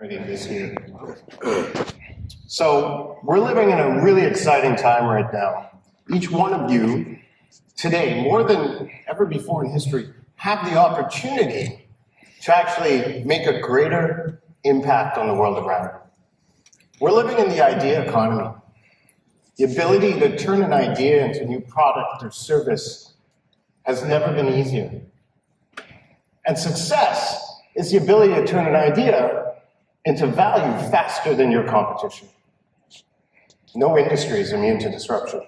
Ready this year. So we're living in a really exciting time right now. Each one of you today, more than ever before in history, have the opportunity to actually make a greater impact on the world around you. We're living in the idea economy. The ability to turn an idea into a new product or service has never been easier. And success is the ability to turn an idea into value faster than your competition. No industry is immune to disruption.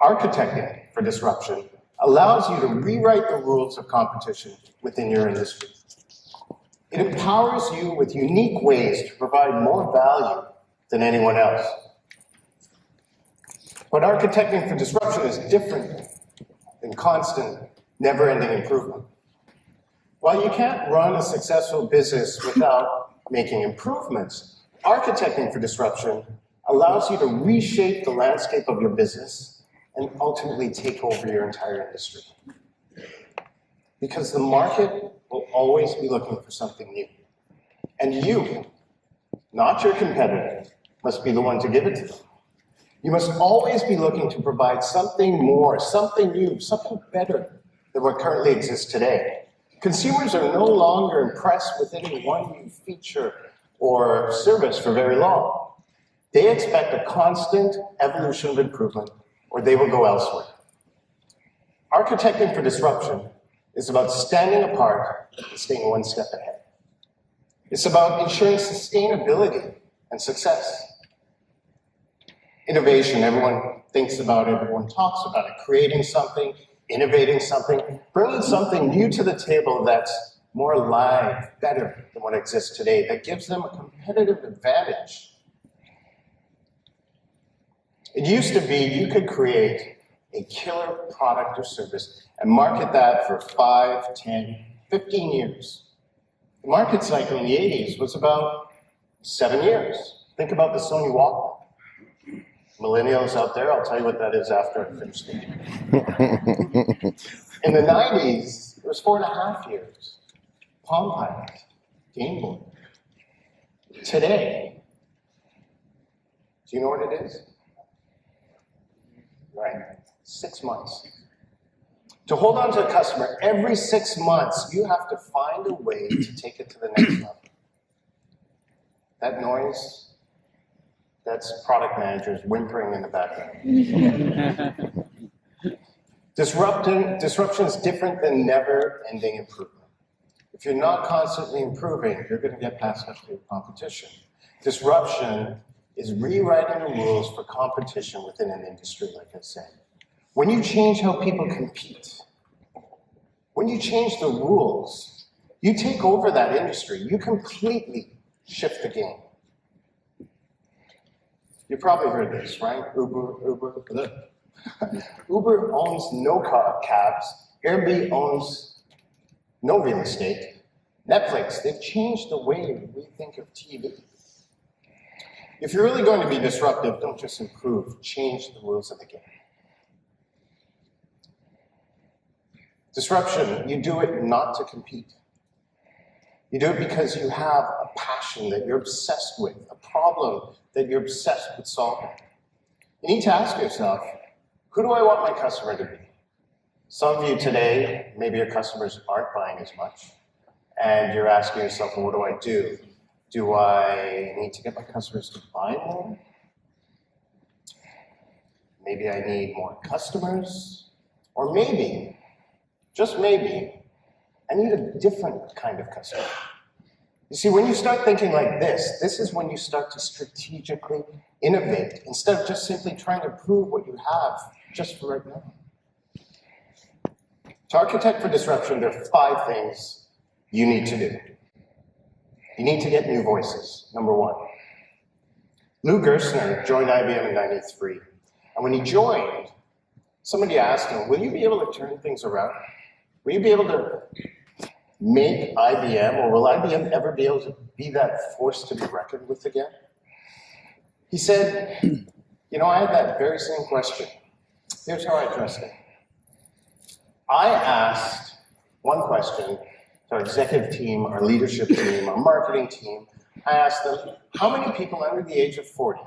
Architecting for disruption allows you to rewrite the rules of competition within your industry. It empowers you with unique ways to provide more value than anyone else. But architecting for disruption is different than constant, never-ending improvement. While you can't run a successful business without making improvements, architecting for disruption allows you to reshape the landscape of your business and ultimately take over your entire industry. Because the market will always be looking for something new. And you, not your competitor, must be the one to give it to them. You must always be looking to provide something more, something new, something better than what currently exists today. Consumers are no longer impressed with any one new feature or service for very long. They expect a constant evolution of improvement, or they will go elsewhere. Architecting for disruption is about standing apart and staying one step ahead. It's about ensuring sustainability and success. Innovation, everyone thinks about it, everyone talks about it, creating something, innovating something, bringing something new to the table that's more alive, better than what exists today, that gives them a competitive advantage. It used to be you could create a killer product or service and market that for 5, 10, 15 years. The market cycle in the 80s was about 7 years. Think about the Sony Walkman. Millennials out there, I'll tell you what that is after I finish speaking. In the 90s, it was 4.5 years. Palm Pilot, Game Boy. Today, do you know what it is? Right, 6 months. To hold on to a customer, every 6 months, you have to find a way to take it to the next level. That noise, that's product managers whimpering in the background. Disruption is different than never-ending improvement. If you're not constantly improving, you're going to get passed up to your competition. Disruption is rewriting the rules for competition within an industry, like I said. When you change how people compete, when you change the rules, you take over that industry. You completely shift the game. You probably heard this, right? Uber owns no cabs. Airbnb owns no real estate. Netflix, they've changed the way we think of TV. If you're really going to be disruptive, don't just improve, change the rules of the game. Disruption, you do it not to compete. You do it because you have a passion that you're obsessed with, a problem that you're obsessed with solving. You need to ask yourself, who do I want my customer to be? Some of you today, maybe your customers aren't buying as much, and you're asking yourself, well, what do I do? Do I need to get my customers to buy more? Maybe I need more customers? Or maybe, just maybe, I need a different kind of customer. You see, when you start thinking like this is when you start to strategically innovate instead of just simply trying to prove what you have just for right now. To architect for disruption, there are 5 things you need to do. You need to get new voices, number 1. Lou Gerstner joined IBM in '93. And when he joined, somebody asked him, will you be able to turn things around? Will you be able to make IBM, or will IBM ever be able to be that force to be reckoned with again? He said, you know, I had that very same question. Here's how I addressed it. I asked one question to our executive team, our leadership team, our marketing team. I asked them, how many people under the age of 40,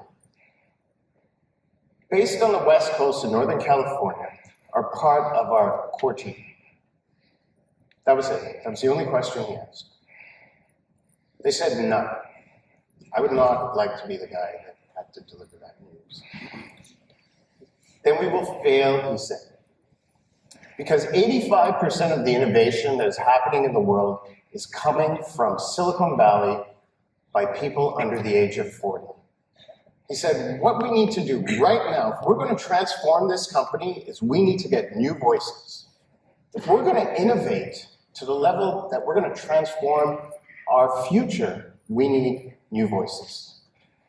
based on the West Coast of Northern California, are part of our core team? That was it. That was the only question he asked. They said none. I would not like to be the guy that had to deliver that news. Then we will fail, he said. Because 85% of the innovation that is happening in the world is coming from Silicon Valley by people under the age of 40. He said, what we need to do right now, if we're going to transform this company, is we need to get new voices. If we're going to innovate to the level that we're going to transform our future, we need new voices.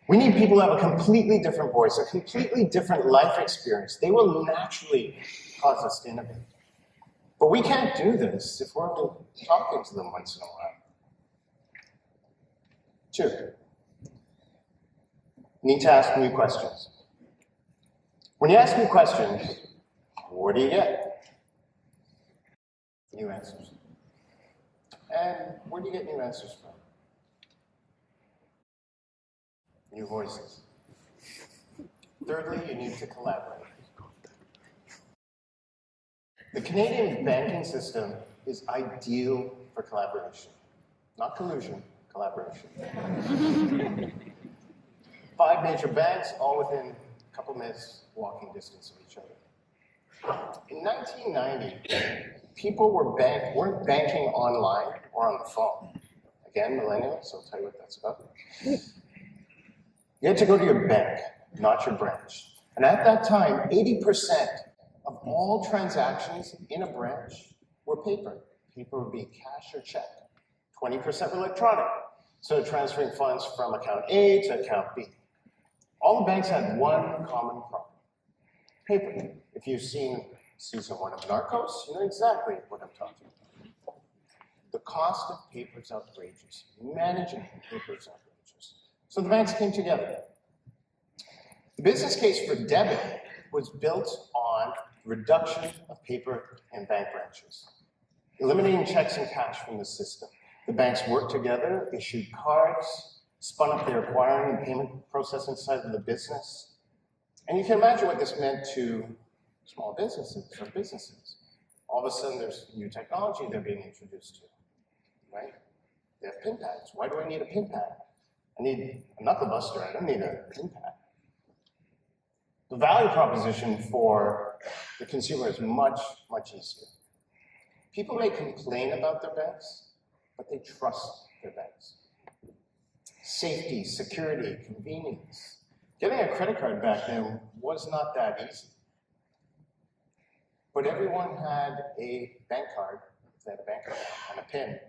We need people who have a completely different voice, a completely different life experience. They will naturally cause us to innovate. But we can't do this if we're only talking to them once in a while. Two, you need to ask new questions. When you ask new questions, what do you get? New answers. And where do you get new answers from? New voices. Thirdly, you need to collaborate. The Canadian banking system is ideal for collaboration. Not collusion, collaboration. 5 major banks, all within a couple minutes walking distance of each other. In 1990, people weren't banking online or on the phone. Again, millennials, I'll tell you what that's about. You had to go to your bank, not your branch. And at that time, 80% of all transactions in a branch were paper. Paper would be cash or check. 20% electronic. So transferring funds from account A to account B. All the banks had one common problem. Paper. If you've seen season 1 of Narcos, you know exactly what I'm talking about. The cost of paper is outrageous. Managing paper is outrageous. So the banks came together. The business case for debit was built on reduction of paper and bank branches, eliminating checks and cash from the system. The banks worked together, issued cards, spun up their acquiring and payment processing side of the business. And you can imagine what this meant to small businesses or businesses. All of a sudden, there's new technology they're being introduced to, right? They have pin pads. Why do I need a pin pad? I need a knuckle buster. I don't need a pin pad. The value proposition for the consumer is much, much easier. People may complain about their banks, but they trust their banks. Safety, security, convenience. Getting a credit card back then was not that easy. But everyone had a bank card, they had a bank card and a PIN.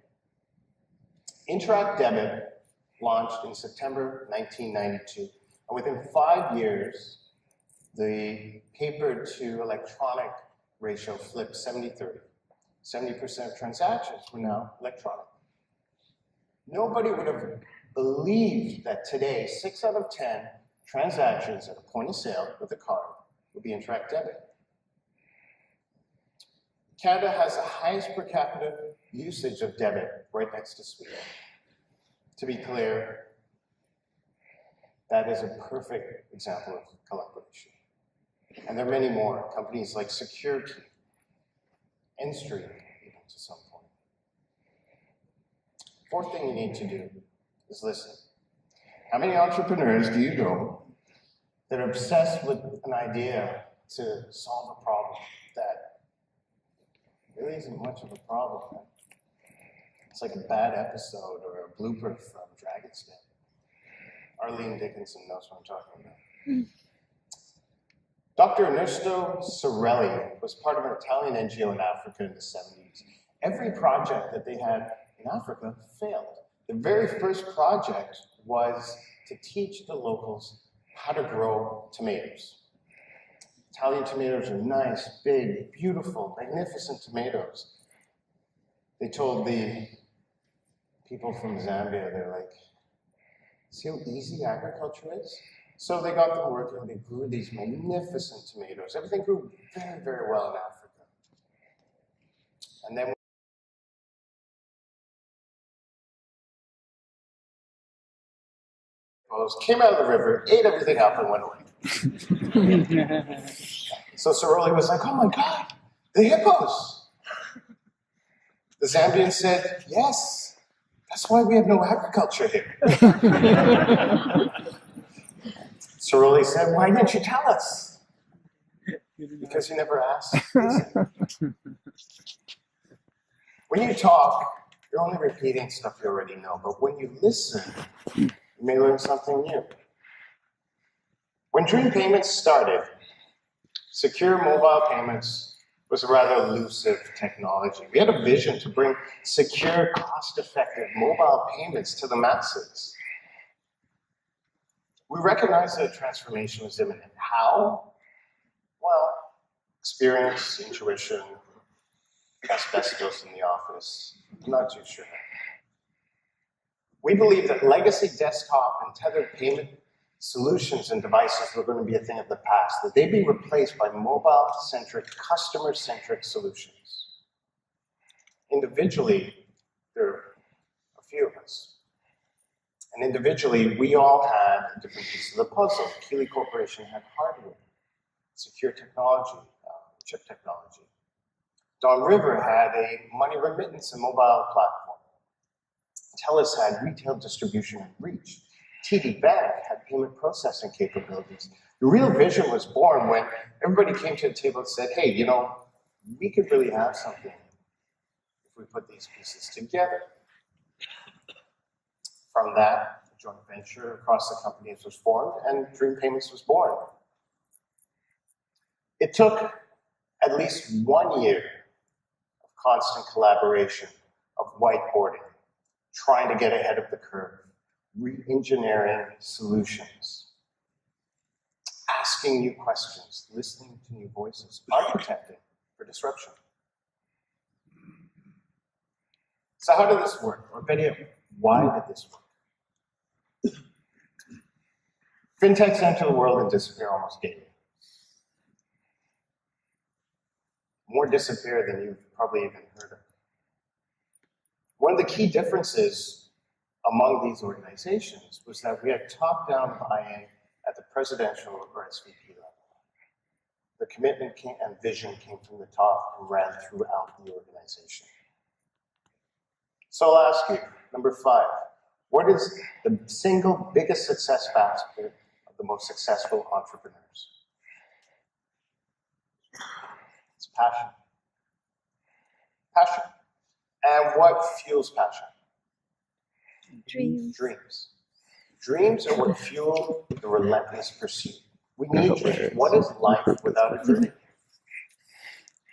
Interact Debit launched in September 1992. And within 5 years, the paper to electronic ratio flipped 70-30. 70% of transactions were now electronic. Nobody would have believed that today, 6 out of 10 transactions at a point of sale with a card would be Interact Debit. Canada has the highest per capita usage of debit right next to Sweden. To be clear, that is a perfect example of collaboration. And there are many more, companies like Security, N-Street, even to some point. Fourth thing you need to do is listen. How many entrepreneurs do you know that are obsessed with an idea to solve a problem that really isn't much of a problem? Right? It's like a bad episode or a blooper from Dragon's Den. Arlene Dickinson knows what I'm talking about. Dr. Ernesto Sorelli was part of an Italian NGO in Africa in the 70s. Every project that they had in Africa failed. The very first project was to teach the locals how to grow tomatoes. Italian tomatoes are nice, big, beautiful, magnificent tomatoes. They told the people from Zambia, they're like, see how easy agriculture is? So they got them working, they grew these magnificent tomatoes. Everything grew very, very well in Africa. And then hippos, came out of the river, ate everything up, and went away. So Saroli was like, oh my God, the hippos. The Zambian said, yes, that's why we have no agriculture here. Saroli said, why didn't you tell us? Because you never asked. When you talk, you're only repeating stuff you already know, but when you listen, you may learn something new. When Dream Payments started, secure mobile payments was a rather elusive technology. We had a vision to bring secure, cost-effective mobile payments to the masses. We recognized that a transformation was imminent. How? Well, experience, intuition, asbestos in the office. I'm not too sure. We believe that legacy desktop and tethered payment solutions and devices were going to be a thing of the past, that they'd be replaced by mobile-centric, customer-centric solutions. Individually, there are a few of us. And individually, we all had a different piece of the puzzle. Keeley Corporation had hardware, secure technology, chip technology. Don River had a money remittance and mobile platform. TELUS had retail distribution and reach. TD Bank had payment processing capabilities. The real vision was born when everybody came to the table and said, hey, you know, we could really have something if we put these pieces together. From that, a joint venture across the companies was formed and Dream Payments was born. It took at least 1 year of constant collaboration, of whiteboarding, trying to get ahead of the curve, re-engineering solutions, asking new questions, listening to new voices, architecting for disruption. So how did this work? Or better yet, why did this work? Fintechs enter the world and disappear almost daily. More disappear than you've probably even heard of. One of the key differences among these organizations was that we had top-down buy-in at the presidential or SVP level. The commitment and vision came from the top and ran throughout the organization. So I'll ask you, number 5, what is the single biggest success factor of the most successful entrepreneurs? It's passion. Passion. And what fuels passion? Dreams. Dreams. Dreams are what fuel the relentless pursuit. We need dreams. What is life without a dream?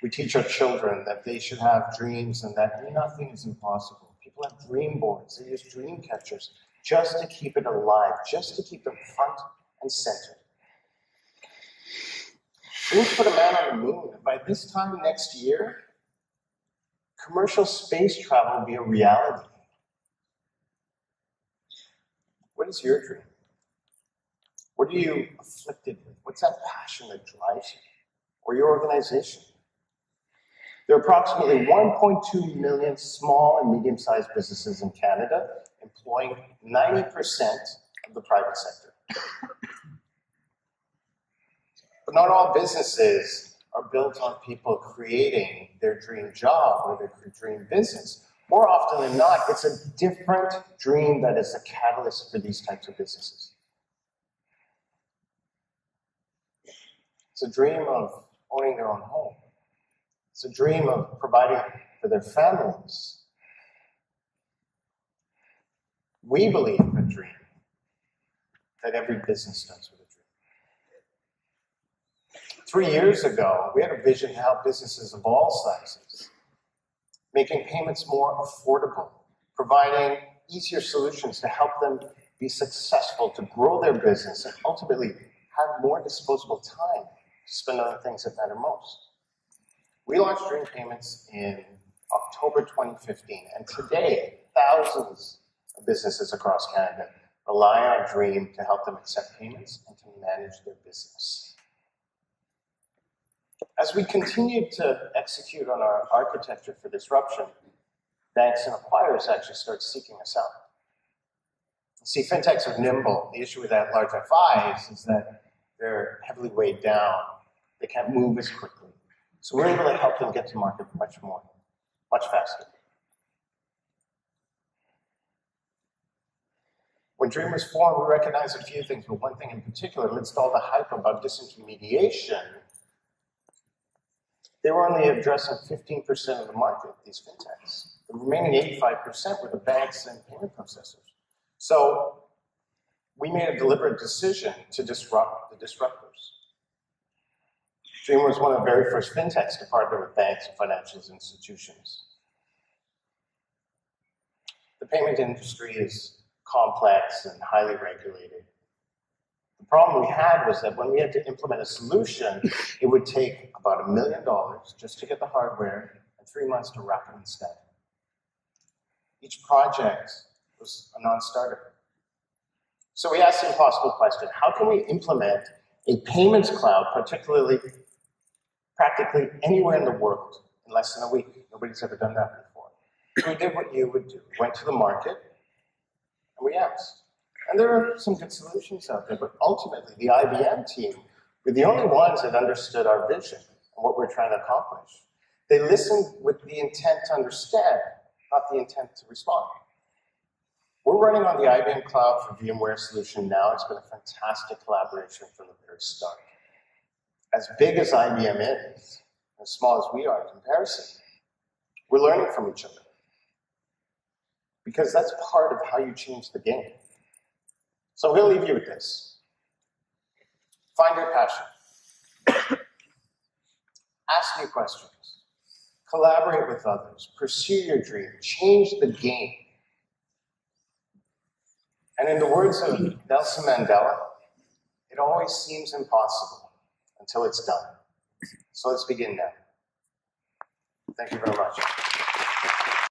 We teach our children that they should have dreams and that nothing is impossible. People have dream boards. They use dream catchers just to keep it alive, just to keep them front and center. Dreams put a man on the moon, and by this time next year, commercial space travel will be a reality. What is your dream? What are you afflicted with? What's that passion that drives you? Or your organization? There are approximately 1.2 million small and medium-sized businesses in Canada, employing 90% of the private sector. But not all businesses are built on people creating their dream job or their dream business. More often than not, it's a different dream that is a catalyst for these types of businesses. It's a dream of owning their own home. It's a dream of providing for their families. We believe a dream that every business starts with a dream. 3 years ago, we had a vision to help businesses of all sizes, making payments more affordable, providing easier solutions to help them be successful, to grow their business, and ultimately have more disposable time to spend on the things that matter most. We launched Dream Payments in October 2015, and today, thousands of businesses across Canada rely on Dream to help them accept payments and to manage their business. As we continue to execute on our architecture for disruption, banks and acquirers actually start seeking us out. See, fintechs are nimble. The issue with that large FIs is that they're heavily weighed down. They can't move as quickly. So we're able to help them get to market much faster. When Dream was formed, we recognized a few things, but one thing in particular, amidst all the hype about disintermediation, they were only addressing 15% of the market, these fintechs. The remaining 85% were the banks and payment processors. So we made a deliberate decision to disrupt the disruptors. Dream was one of the very first fintechs to partner with banks and financial institutions. The payment industry is complex and highly regulated. The problem we had was that when we had to implement a solution, it would take about $1 million just to get the hardware and 3 months to wrap it in stack. Each project was a non-starter. So we asked the impossible question: how can we implement a payments cloud, practically anywhere in the world, in less than a week? Nobody's ever done that before. So we did what you would do. Went to the market, and we asked. And there are some good solutions out there, but ultimately the IBM team were the only ones that understood our vision and what we're trying to accomplish. They listened with the intent to understand, not the intent to respond. We're running on the IBM Cloud for VMware solution now. It's been a fantastic collaboration from the very start. As big as IBM is, as small as we are in comparison, we're learning from each other. Because that's part of how you change the game. So I'm going to leave you with this. Find your passion. Ask new questions. Collaborate with others. Pursue your dream. Change the game. And in the words of Nelson Mandela, it always seems impossible until it's done. So let's begin now. Thank you very much.